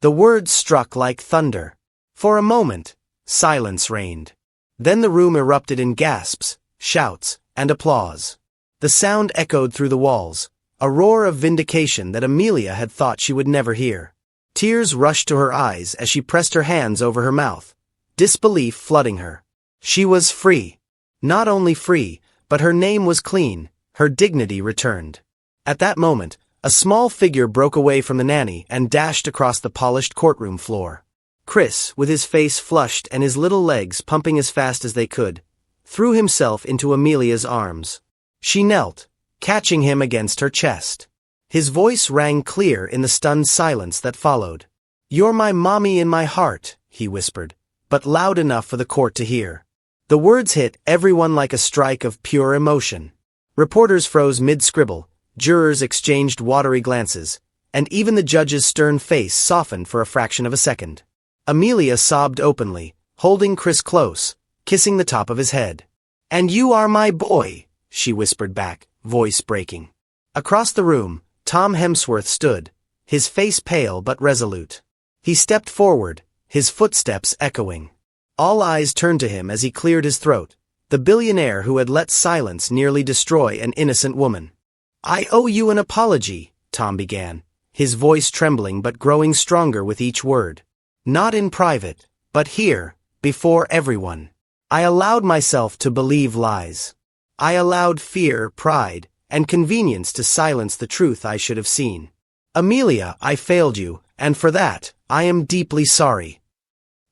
The words struck like thunder. For a moment, silence reigned. Then the room erupted in gasps, shouts, and applause. The sound echoed through the walls, a roar of vindication that Emelia had thought she would never hear. Tears rushed to her eyes as she pressed her hands over her mouth, disbelief flooding her. She was free. Not only free, but her name was clean, her dignity returned. At that moment, a small figure broke away from the nanny and dashed across the polished courtroom floor. Chris, with his face flushed and his little legs pumping as fast as they could, threw himself into Emelia's arms. She knelt, catching him against her chest. His voice rang clear in the stunned silence that followed. "You're my mommy in my heart," he whispered, but loud enough for the court to hear. The words hit everyone like a strike of pure emotion. Reporters froze mid-scribble, jurors exchanged watery glances, and even the judge's stern face softened for a fraction of a second. Emelia sobbed openly, holding Chris close, kissing the top of his head. "And you are my boy," she whispered back, voice breaking. Across the room, Tom Hemsworth stood, his face pale but resolute. He stepped forward, his footsteps echoing. All eyes turned to him as he cleared his throat, the billionaire who had let silence nearly destroy an innocent woman. "I owe you an apology," Tom began, his voice trembling but growing stronger with each word. "Not in private, but here, before everyone. I allowed myself to believe lies. I allowed fear, pride, and convenience to silence the truth I should have seen. Emelia, I failed you, and for that, I am deeply sorry."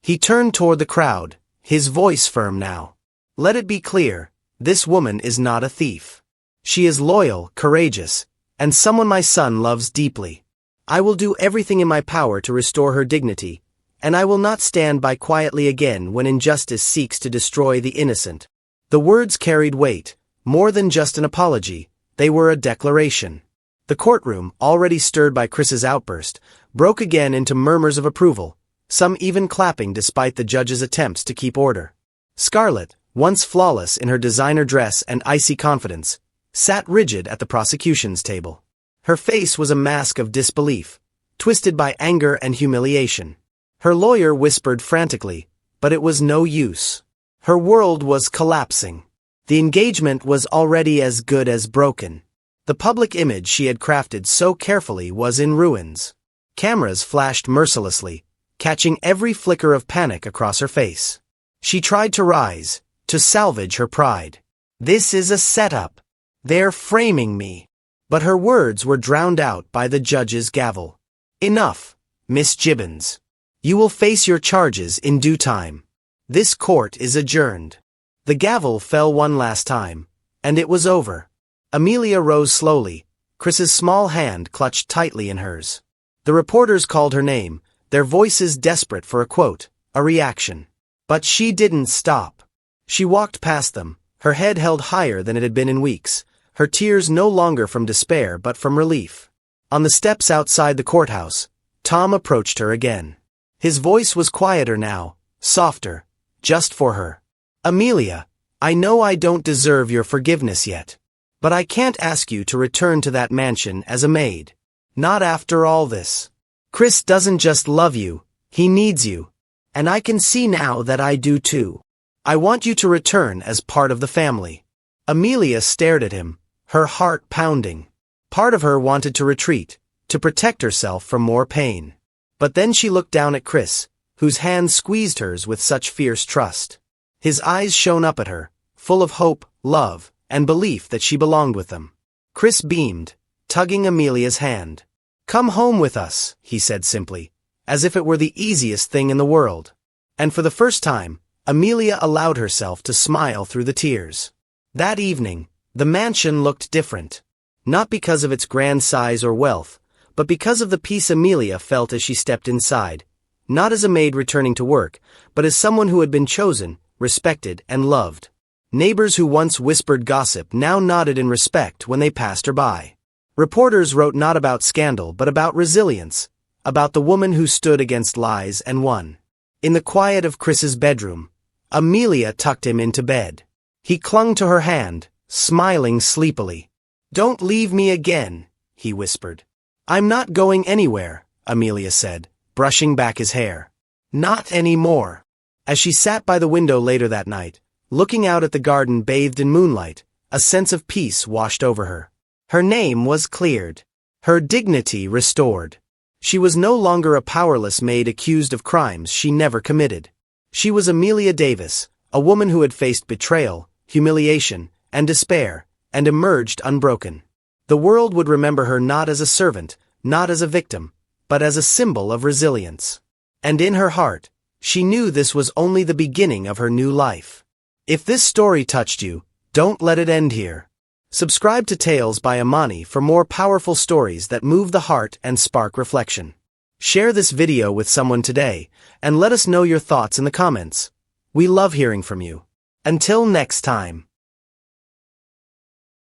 He turned toward the crowd, his voice firm now. "Let it be clear, this woman is not a thief. She is loyal, courageous, and someone my son loves deeply. I will do everything in my power to restore her dignity, and I will not stand by quietly again when injustice seeks to destroy the innocent." The words carried weight, more than just an apology, they were a declaration. The courtroom, already stirred by Chris's outburst, broke again into murmurs of approval, some even clapping despite the judge's attempts to keep order. Scarlett, once flawless in her designer dress and icy confidence, sat rigid at the prosecution's table. Her face was a mask of disbelief, twisted by anger and humiliation. Her lawyer whispered frantically, but it was no use. Her world was collapsing. The engagement was already as good as broken. The public image she had crafted so carefully was in ruins. Cameras flashed mercilessly, catching every flicker of panic across her face. She tried to rise, to salvage her pride. "This is a setup. They're framing me." But her words were drowned out by the judge's gavel. "Enough, Miss Gibbons. You will face your charges in due time. This court is adjourned." The gavel fell one last time, and it was over. Emelia rose slowly, Chris's small hand clutched tightly in hers. The reporters called her name, their voices desperate for a quote, a reaction. But she didn't stop. She walked past them, her head held higher than it had been in weeks, her tears no longer from despair but from relief. On the steps outside the courthouse, Tom approached her again. His voice was quieter now, softer, just for her. "Emelia, I know I don't deserve your forgiveness yet. But I can't ask you to return to that mansion as a maid. Not after all this. Chris doesn't just love you, he needs you. And I can see now that I do too. I want you to return as part of the family. Emelia stared at him, her heart pounding. Part of her wanted to retreat, to protect herself from more pain. But then she looked down at Chris, whose hand squeezed hers with such fierce trust. His eyes shone up at her, full of hope, love, and belief that she belonged with them. Chris beamed, tugging Emelia's hand. "Come home with us," he said simply, as if it were the easiest thing in the world. And for the first time, Emelia allowed herself to smile through the tears. That evening, the mansion looked different. Not because of its grand size or wealth, but because of the peace Emelia felt as she stepped inside, not as a maid returning to work, but as someone who had been chosen, respected, and loved. Neighbors who once whispered gossip now nodded in respect when they passed her by. Reporters wrote not about scandal but about resilience, about the woman who stood against lies and won. In the quiet of Chris's bedroom, Emelia tucked him into bed. He clung to her hand, smiling sleepily. "Don't leave me again," he whispered. "I'm not going anywhere," Emelia said, brushing back his hair. "Not anymore." As she sat by the window later that night, looking out at the garden bathed in moonlight, a sense of peace washed over her. Her name was cleared. Her dignity restored. She was no longer a powerless maid accused of crimes she never committed. She was Emelia Davis, a woman who had faced betrayal, humiliation, and despair, and emerged unbroken. The world would remember her not as a servant, not as a victim, but as a symbol of resilience. And in her heart, she knew this was only the beginning of her new life. If this story touched you, don't let it end here. Subscribe to Tales by Amani for more powerful stories that move the heart and spark reflection. Share this video with someone today, and let us know your thoughts in the comments. We love hearing from you. Until next time.